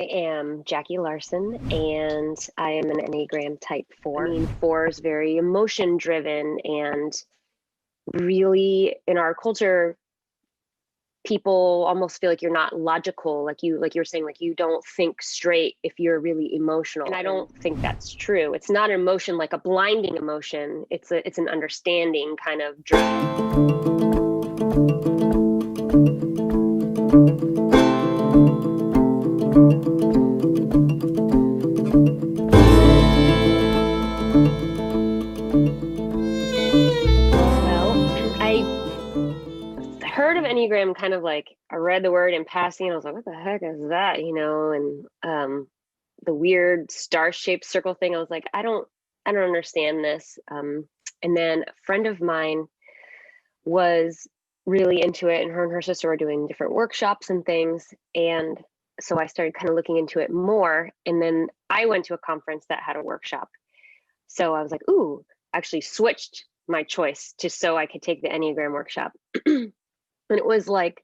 I am Jackie Larson, and I am an Enneagram type 4. I mean, 4 is very emotion driven, and really in our culture, people almost feel like you're not logical, like you're saying, like you don't think straight if you're really emotional. And I don't think that's true. It's not an emotion like a blinding emotion. It's an understanding kind of driven. Heard of Enneagram kind of like I read the word in passing and I was like, what the heck is that? And the weird star-shaped circle thing, I was like, I don't understand this. And then a friend of mine was really into it, and her sister were doing different workshops and things. And so I started kind of looking into it more. And then I went to a conference that had a workshop. So I was like, ooh, actually switched my choice just so I could take the Enneagram workshop. And it was like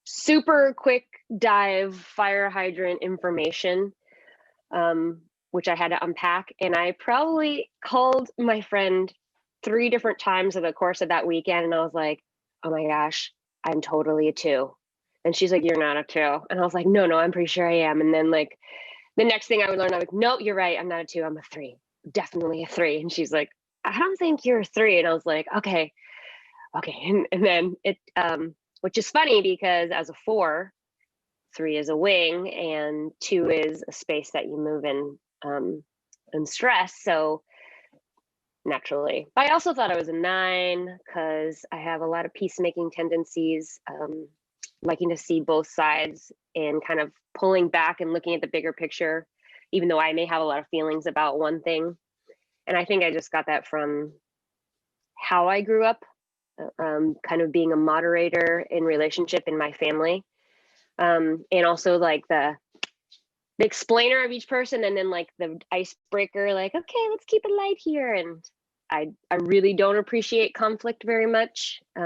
super quick dive, fire hydrant information, which I had to unpack. And I probably called my friend 3 different times in the course of that weekend. And I was like, oh my gosh, I'm totally a 2. And she's like, you're not a 2. And I was like, no, I'm pretty sure I am. And then like the next thing I would learn, I'm like, no, you're right. I'm not a 2. I'm a 3. Definitely a 3. And she's like, I don't think you're a 3. And I was like, okay. And then it, which is funny because as a 4, 3 is a wing and 2 is a space that you move in stress. So naturally, I also thought I was a 9 because I have a lot of peacemaking tendencies, liking to see both sides and kind of pulling back and looking at the bigger picture, even though I may have a lot of feelings about one thing. And I think I just got that from how I grew up. Kind of being a moderator in relationship in my family, and also like the explainer of each person, and then like the icebreaker, like, okay, let's keep it light here. And I really don't appreciate conflict very much, but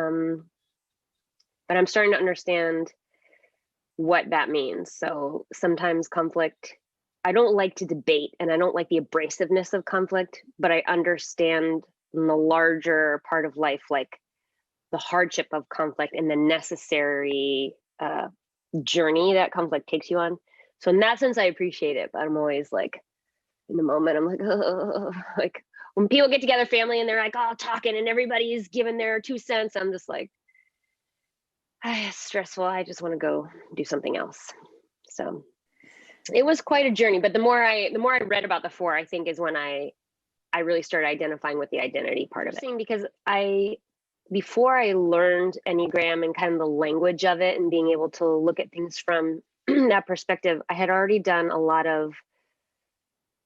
I'm starting to understand what that means. So sometimes conflict, I don't like to debate, and I don't like the abrasiveness of conflict, but I understand in the larger part of life, like the hardship of conflict and the necessary journey that conflict takes you on. So in that sense, I appreciate it, but I'm always like, in the moment, I'm like, oh, like when people get together, family, and they're like all talking and everybody's giving their 2 cents, I'm just like, it's stressful. I just want to go do something else. So it was quite a journey, but the more I read about the 4, I think is when I really started identifying with the identity part of it. Because before I learned Enneagram and kind of the language of it and being able to look at things from that perspective, I had already done a lot of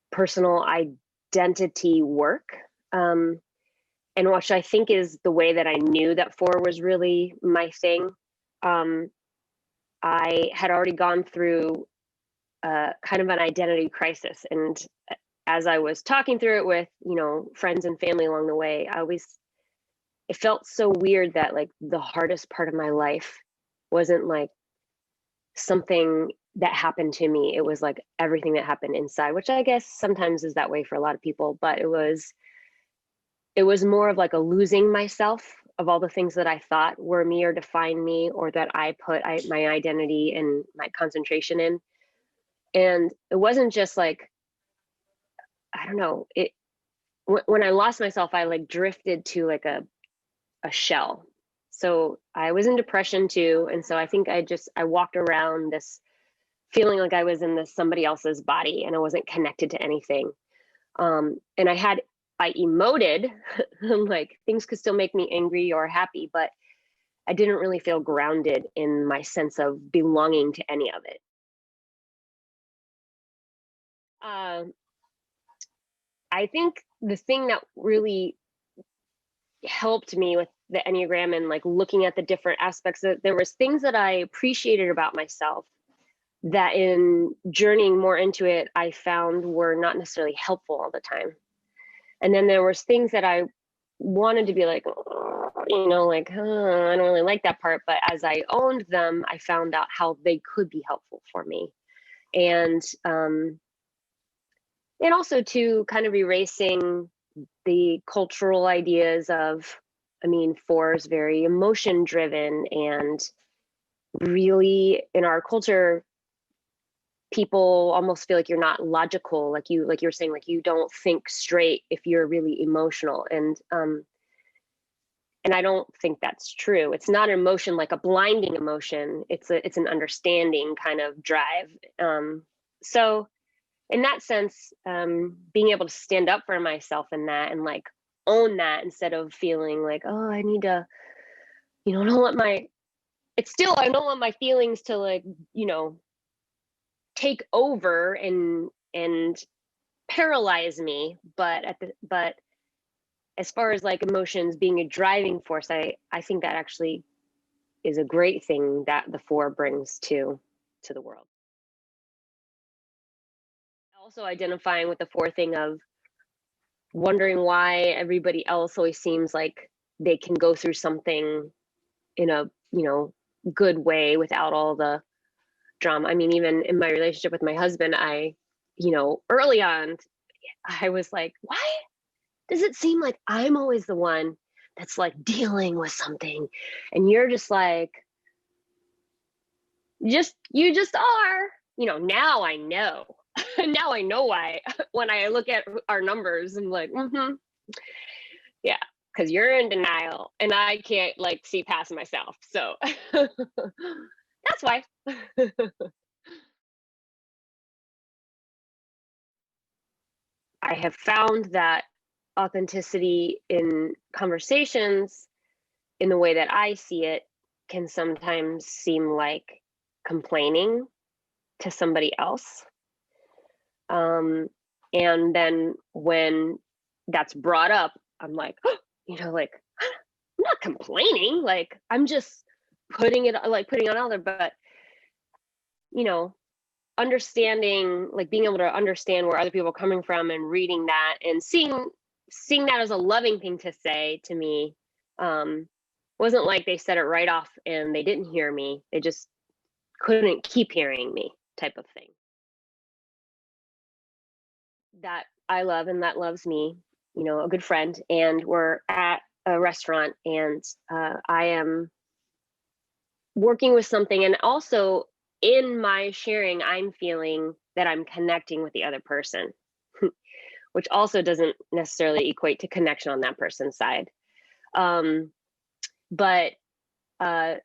personal identity work. And which I think is the way that I knew that 4 was really my thing. I had already gone through kind of an identity crisis. And as I was talking through it with, friends and family along the way, it felt so weird that like the hardest part of my life wasn't like something that happened to me. It was like everything that happened inside, which I guess sometimes is that way for a lot of people, but it was more of like a losing myself of all the things that I thought were me or defined me, or that I put my identity and my concentration in. And it wasn't just like, I don't know, when I lost myself, I like drifted to like a shell. So I was in depression too. And so I think I walked around this feeling like I was in somebody else's body and I wasn't connected to anything. And I emoted, like things could still make me angry or happy, but I didn't really feel grounded in my sense of belonging to any of it. I think the thing that really helped me with the Enneagram and like looking at the different aspects, that there was things that I appreciated about myself that in journeying more into it, I found were not necessarily helpful all the time. And then there was things that I wanted to be like, I don't really like that part. But as I owned them, I found out how they could be helpful for me. And also to kind of erasing the cultural ideas of, I mean, 4 is very emotion driven, and really in our culture, people almost feel like you're not logical, like you're saying, like you don't think straight if you're really emotional. And I don't think that's true. It's not an emotion like a blinding emotion. It's an understanding kind of drive. So in that sense, being able to stand up for myself in that and like own that, instead of feeling like, oh, I need to, don't let my, it's still, I don't want my feelings to like, take over and paralyze me. But as far as like emotions being a driving force, I think that actually is a great thing that the 4 brings to the world. Also identifying with the 4 thing of wondering why everybody else always seems like they can go through something in a, good way without all the drama. I mean, even in my relationship with my husband, early on, I was like, why does it seem like I'm always the one that's like dealing with something, and you're just like, you just are. Now I know. Now I know why. When I look at our numbers, I'm like, yeah, because you're in denial and I can't like see past myself. So that's why. I have found that authenticity in conversations, in the way that I see it, can sometimes seem like complaining to somebody else. And then when that's brought up, I'm like, like, I'm not complaining. Like, I'm just putting it on out there. But, you know, understanding, like being able to understand where other people are coming from and reading that and seeing that as a loving thing to say to me. Wasn't like they said it right off and they didn't hear me. They just couldn't keep hearing me, type of thing. That I love and that loves me, a good friend, and we're at a restaurant, and I am working with something, and also in my sharing, I'm feeling that I'm connecting with the other person, which also doesn't necessarily equate to connection on that person's side. Um, but I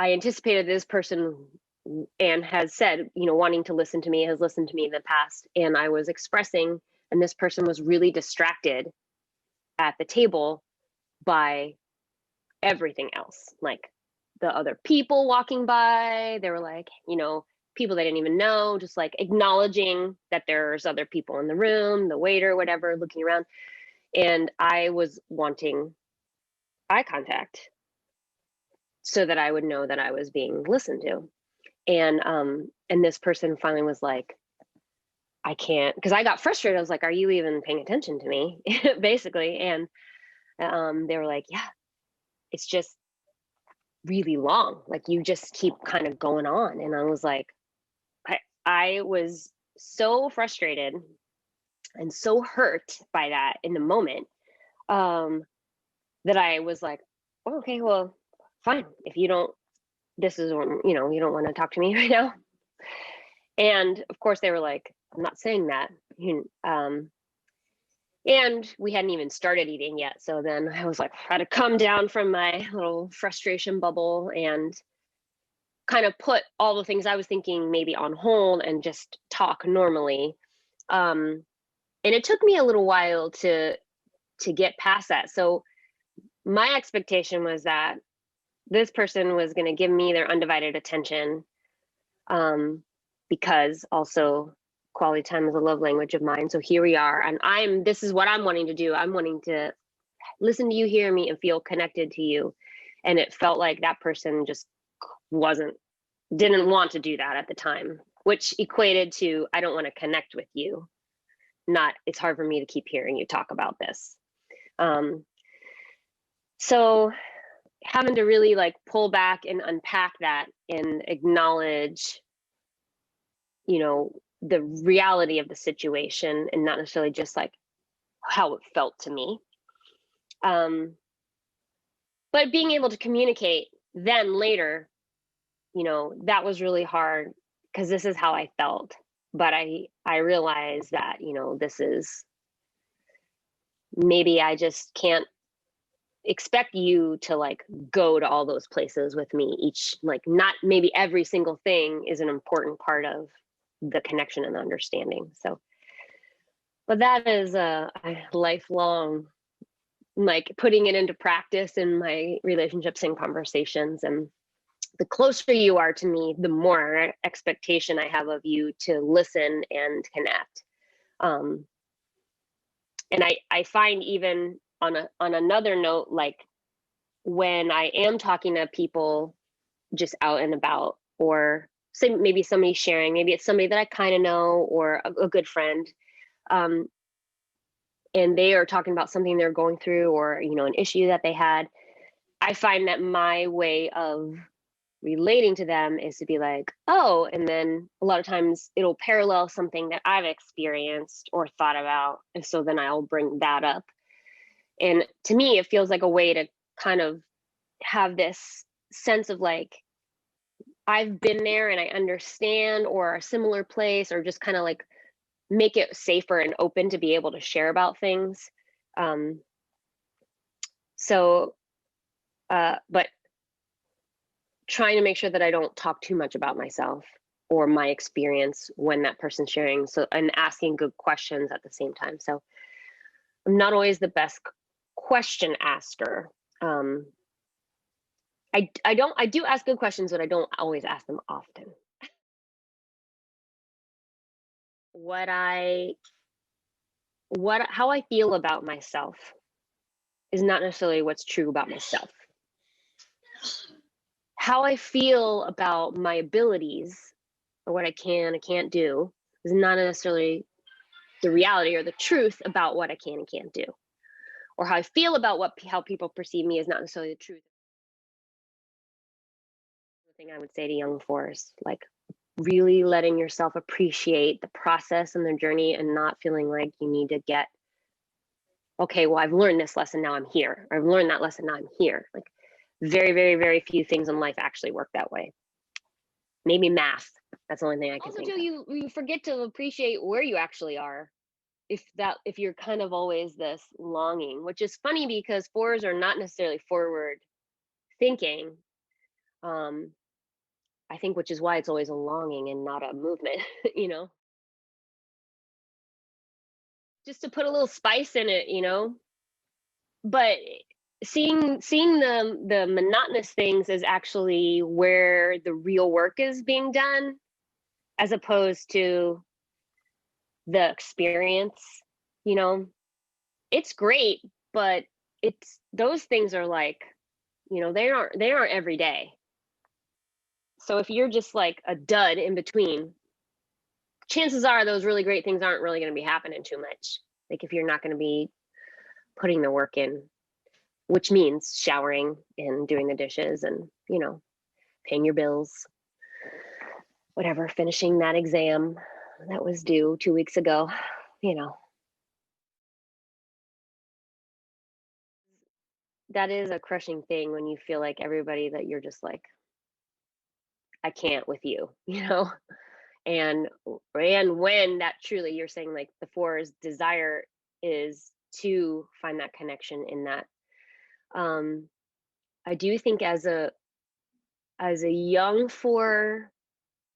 anticipated this person and has said, wanting to listen to me, has listened to me in the past, and I was expressing, and this person was really distracted at the table by everything else, like the other people walking by. They were like, people they didn't even know, just like acknowledging that there's other people in the room, the waiter, whatever, looking around. And I was wanting eye contact so that I would know that I was being listened to. And this person finally was like, I can't, because I got frustrated. I was like, are you even paying attention to me? Basically. And they were like, yeah, it's just really long. Like you just keep kind of going on. And I was like, I was so frustrated and so hurt by that in the moment, that I was like, oh, okay, well, fine. If you don't, this is when, you don't want to talk to me right now. And of course they were like, I'm not saying that. And we hadn't even started eating yet. So then I was like, I had to come down from my little frustration bubble and kind of put all the things I was thinking maybe on hold and just talk normally. And it took me a little while to get past that. So my expectation was that this person was going to give me their undivided attention, because also quality time is a love language of mine. So here we are, and this is what I'm wanting to do. I'm wanting to listen to you, hear me, and feel connected to you. And it felt like that person just didn't want to do that at the time, which equated to, I don't want to connect with you. Not, it's hard for me to keep hearing you talk about this. So having to really like pull back and unpack that and acknowledge the reality of the situation and not necessarily just like how it felt to me. But being able to communicate then later, that was really hard because this is how I felt. But I realized that, this is maybe I just can't expect you to like go to all those places with me each, like not maybe every single thing is an important part of the connection and understanding. So, but that is a lifelong, like putting it into practice in my relationships and conversations. And the closer you are to me, the more expectation I have of you to listen and connect. And I find even on another note, like when I am talking to people just out and about, or say maybe somebody sharing, maybe it's somebody that I kind of know or a good friend, and they are talking about something they're going through or an issue that they had, I find that my way of relating to them is to be like, oh, and then a lot of times it'll parallel something that I've experienced or thought about, and so then I'll bring that up. And to me it feels like a way to kind of have this sense of like I've been there and I understand, or a similar place, or just kind of like make it safer and open to be able to share about things. Um, so, but trying to make sure that I don't talk too much about myself or my experience when that person's sharing. So, and asking good questions at the same time. So, I'm not always the best question asker. I do ask good questions, but I don't always ask them often. What I how I feel about myself is not necessarily what's true about myself. How I feel about my abilities or what I can and can't do is not necessarily the reality or the truth about what I can and can't do. Or how I feel about how people perceive me is not necessarily the truth. The thing I would say to young fours, like really letting yourself appreciate the process and the journey and not feeling like you need to get, okay, well, I've learned this lesson, now I'm here. Or I've learned that lesson, now I'm here. Like very, very, very few things in life actually work that way. Maybe math. That's the only thing I can think of. You forget to appreciate where you actually are. If you're kind of always this longing, which is funny because fours are not necessarily forward thinking. I think, which is why it's always a longing and not a movement, just to put a little spice in it, but seeing the monotonous things is actually where the real work is being done, as opposed to the experience. It's great, but it's those things are like, they aren't every day. So if you're just like a dud in between, chances are those really great things aren't really going to be happening too much. Like if you're not going to be putting the work in, which means showering and doing the dishes and, paying your bills, whatever, finishing that exam that was due 2 weeks ago, That is a crushing thing when you feel like everybody that you're just like, I can't with you, And when that truly, you're saying like the four's desire is to find that connection in that. I do think as a young four,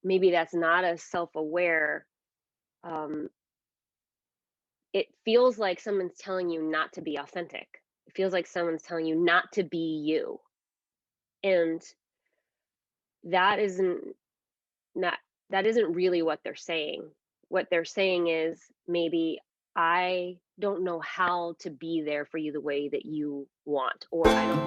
maybe that's not as self-aware. um, it feels like someone's telling you not to be authentic. It feels like someone's telling you not to be you. And that isn't not that isn't really what they're saying. What they're saying is, maybe I don't know how to be there for you the way that you want, or I don't